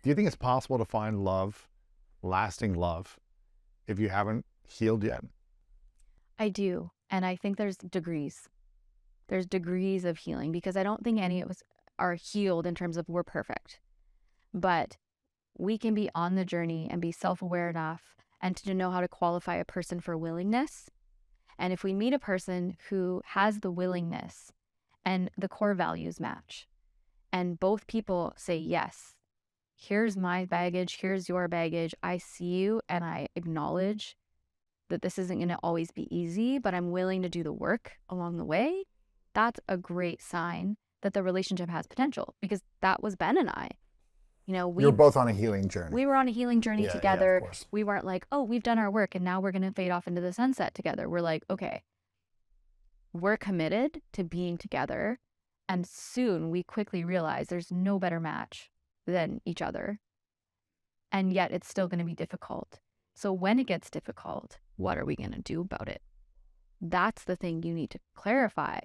Do you think it's possible to find love, lasting love, if you haven't healed yet? I do. And I think there's degrees. There's degrees of healing because I don't think any of us are healed in terms of we're perfect. But we can be on the journey and be self-aware enough and to know how to qualify a person for willingness. And if we meet a person who has the willingness and the core values match, and both people say, yes, here's my baggage, here's your baggage, I see you and I acknowledge that this isn't going to always be easy, but I'm willing to do the work along the way, that's a great sign that the relationship has potential, because that was Ben and I. You know, You're both on a healing journey. we were on a healing journey Yeah, together. of course. We weren't like, oh, we've done our work and now we're going to fade off into the sunset together. We're like, okay, we're committed to being together. And soon we quickly realize there's no better match than each other. And yet it's still going to be difficult. So when it gets difficult, what are we going to do about it? That's the thing you need to clarify.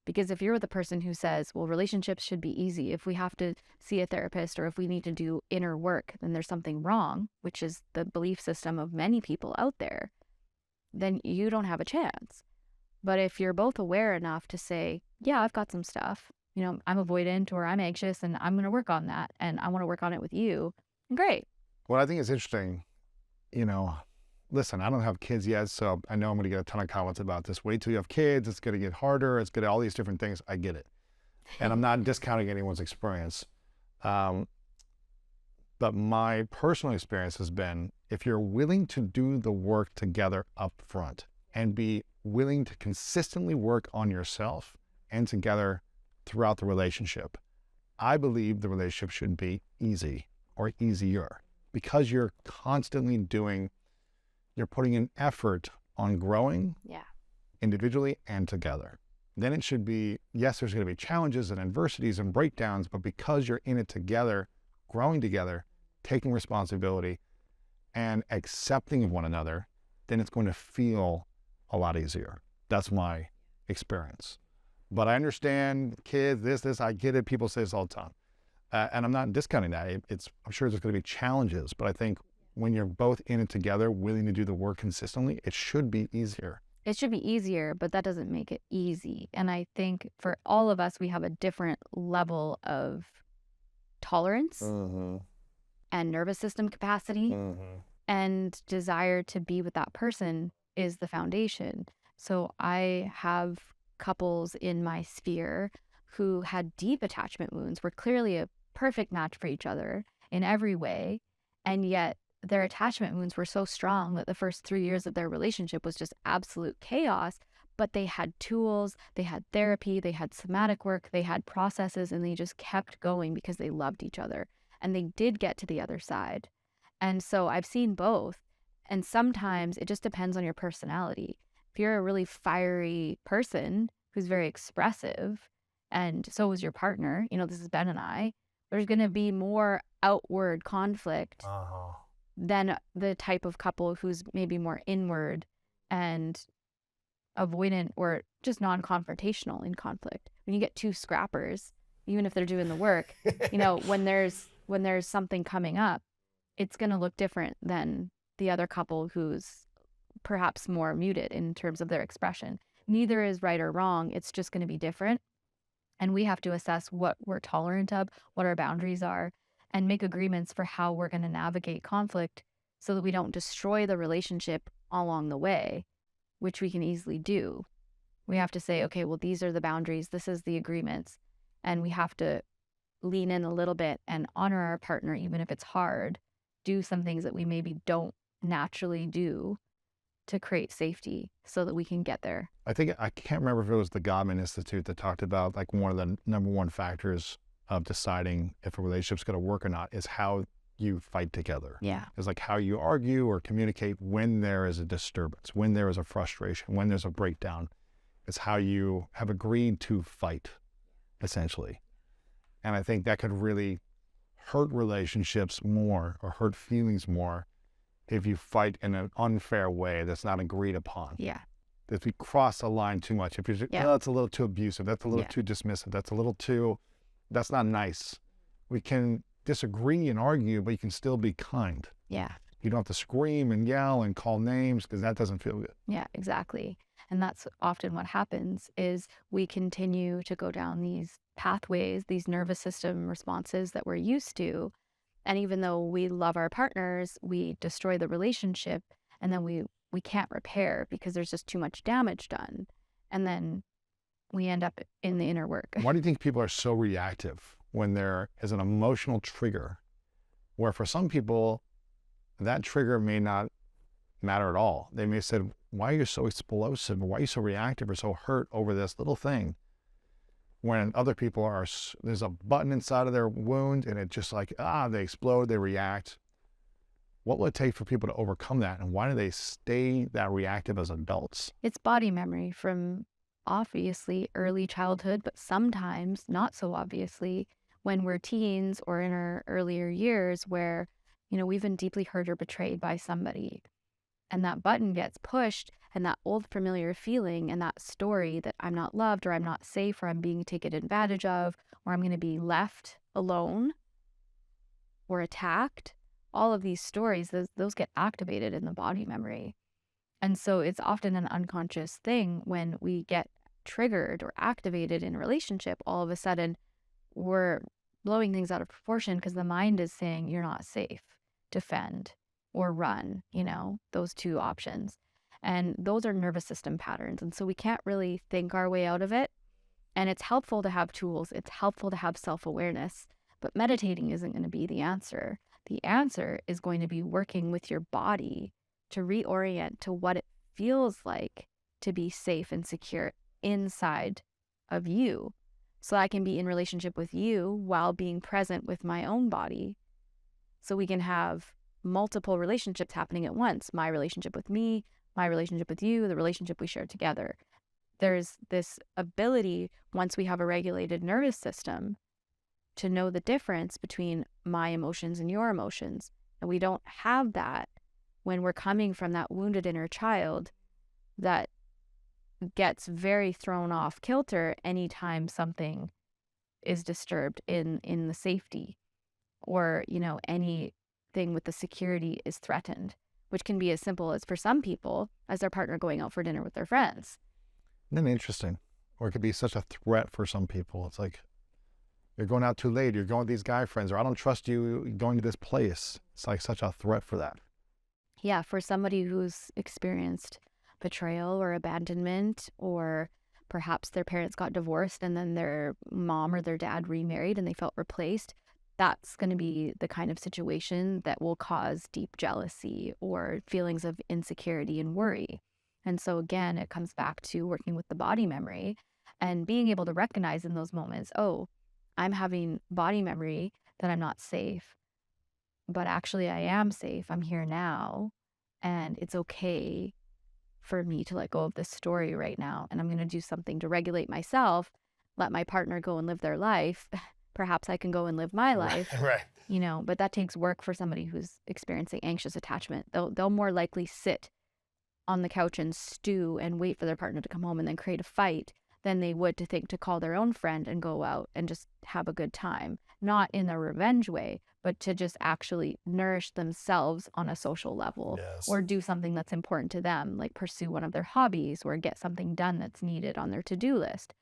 Because if you're the person who says, well, relationships should be easy, if we have to see a therapist or if we need to do inner work, then there's something wrong, which is the belief system of many people out there, then you don't have a chance. But if you're both aware enough to say, yeah, I've got some stuff, you know, I'm avoidant or I'm anxious and I'm going to work on that and I want to work on it with you, great. What I think is interesting, you know, listen, I don't have kids yet, so I know I'm going to get a ton of comments about this. Wait till you have kids. It's going to get harder. It's going to all these different things. I get it. And I'm not discounting anyone's experience. But my personal experience has been, if you're willing to do the work together up front and be willing to consistently work on yourself and together throughout the relationship, I believe the relationship should be easy or easier, because you're constantly you're putting an effort on growing individually and together. Then it should be, yes, there's going to be challenges and adversities and breakdowns, but because you're in it together, growing together, taking responsibility and accepting of one another, then it's going to feel a lot easier. That's my experience. But I understand kids, this, I get it. People say this all the time. And I'm not discounting that. I'm sure there's going to be challenges, but I think when you're both in it together, willing to do the work consistently, it should be easier. It should be easier, but that doesn't make it easy. And I think for all of us, we have a different level of tolerance and nervous system capacity and desire to be with that person is the foundation. So I have couples in my sphere who had deep attachment wounds, were clearly a perfect match for each other in every way, and yet their attachment wounds were so strong that the first 3 years of their relationship was just absolute chaos. But they had tools, they had therapy, they had somatic work, they had processes, and they just kept going because they loved each other. And they did get to the other side. And so I've seen both. And sometimes it just depends on your personality. If you're a really fiery person who's very expressive, and so is your partner, you know, this is Ben and I, there's going to be more outward conflict than the type of couple who's maybe more inward and avoidant or just non-confrontational in conflict. When you get two scrappers, even if they're doing the work, you know, when there's something coming up, it's going to look different than the other couple who's perhaps more muted in terms of their expression. Neither is right or wrong. It's just going to be different. And we have to assess what we're tolerant of, what our boundaries are, and make agreements for how we're going to navigate conflict so that we don't destroy the relationship along the way, which we can easily do. We have to say, okay, well, these are the boundaries. This is the agreements. And we have to lean in a little bit and honor our partner, even if it's hard, do some things that we maybe don't naturally do to create safety so that we can get there. I can't remember if it was the Gottman Institute that talked about, like, one of the number one factors of deciding if a relationship's going to work or not is how you fight together. Yeah. It's like how you argue or communicate when there is a disturbance, when there is a frustration, when there's a breakdown. It's how you have agreed to fight, essentially. And I think that could really hurt relationships more or hurt feelings more if you fight in an unfair way that's not agreed upon. Yeah. If we cross the line too much, if you're, oh, that's a little too abusive, that's a little too dismissive, that's not nice. We can disagree and argue, but you can still be kind. Yeah. You don't have to scream and yell and call names, because that doesn't feel good. Yeah, exactly. And that's often what happens is we continue to go down these pathways, these nervous system responses that we're used to. And even though we love our partners, we destroy the relationship, and then we can't repair because there's just too much damage done. And then we end up in the inner work. Why do you think people are so reactive when there is an emotional trigger, where for some people that trigger may not matter at all? They may have said, why are you so explosive? Why are you so reactive or so hurt over this little thing? When other people are, there's a button inside of their wound and it just like, they explode, they react. What will it take for people to overcome that? And why do they stay that reactive as adults? It's body memory from obviously early childhood, but sometimes not so obviously when we're teens or in our earlier years where, we've been deeply hurt or betrayed by somebody. And that button gets pushed, and that old familiar feeling and that story that I'm not loved or I'm not safe or I'm being taken advantage of or I'm going to be left alone or attacked, all of these stories, those get activated in the body memory. And so it's often an unconscious thing when we get triggered or activated in a relationship, all of a sudden we're blowing things out of proportion because the mind is saying you're not safe, defend or run, those two options. And those are nervous system patterns. And so we can't really think our way out of it. And it's helpful to have tools. It's helpful to have self-awareness, but meditating isn't going to be the answer. The answer is going to be working with your body to reorient to what it feels like to be safe and secure inside of you. So I can be in relationship with you while being present with my own body. So we can have multiple relationships happening at once. My relationship with me, my relationship with you, the relationship we share together. There's this ability, once we have a regulated nervous system, to know the difference between my emotions and your emotions. And we don't have that when we're coming from that wounded inner child that gets very thrown off kilter anytime something is disturbed in the safety or, anything with the security is threatened, which can be as simple as, for some people, as their partner going out for dinner with their friends. Isn't that interesting? Or it could be such a threat for some people. It's like, you're going out too late, you're going with these guy friends, or I don't trust you going to this place. It's like such a threat for that. Yeah, for somebody who's experienced betrayal or abandonment, or perhaps their parents got divorced and then their mom or their dad remarried and they felt replaced, that's going to be the kind of situation that will cause deep jealousy or feelings of insecurity and worry. And so again, it comes back to working with the body memory and being able to recognize in those moments, oh, I'm having body memory that I'm not safe, but actually I am safe. I'm here now, and it's okay for me to let go of this story right now. And I'm going to do something to regulate myself, let my partner go and live their life. Perhaps I can go and live my life, Right. but that takes work for somebody who's experiencing anxious attachment. They'll more likely sit on the couch and stew and wait for their partner to come home and then create a fight than they would to think to call their own friend and go out and just have a good time. Not in a revenge way, but to just actually nourish themselves on a social level. Yes. Or do something that's important to them, like pursue one of their hobbies or get something done that's needed on their to-do list.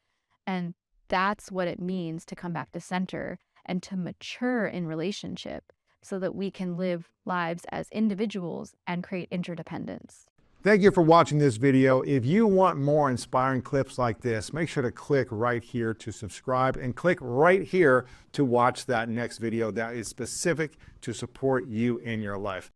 And that's what it means to come back to center and to mature in relationship so that we can live lives as individuals and create interdependence. Thank you for watching this video. If you want more inspiring clips like this, make sure to click right here to subscribe and click right here to watch that next video that is specific to support you in your life.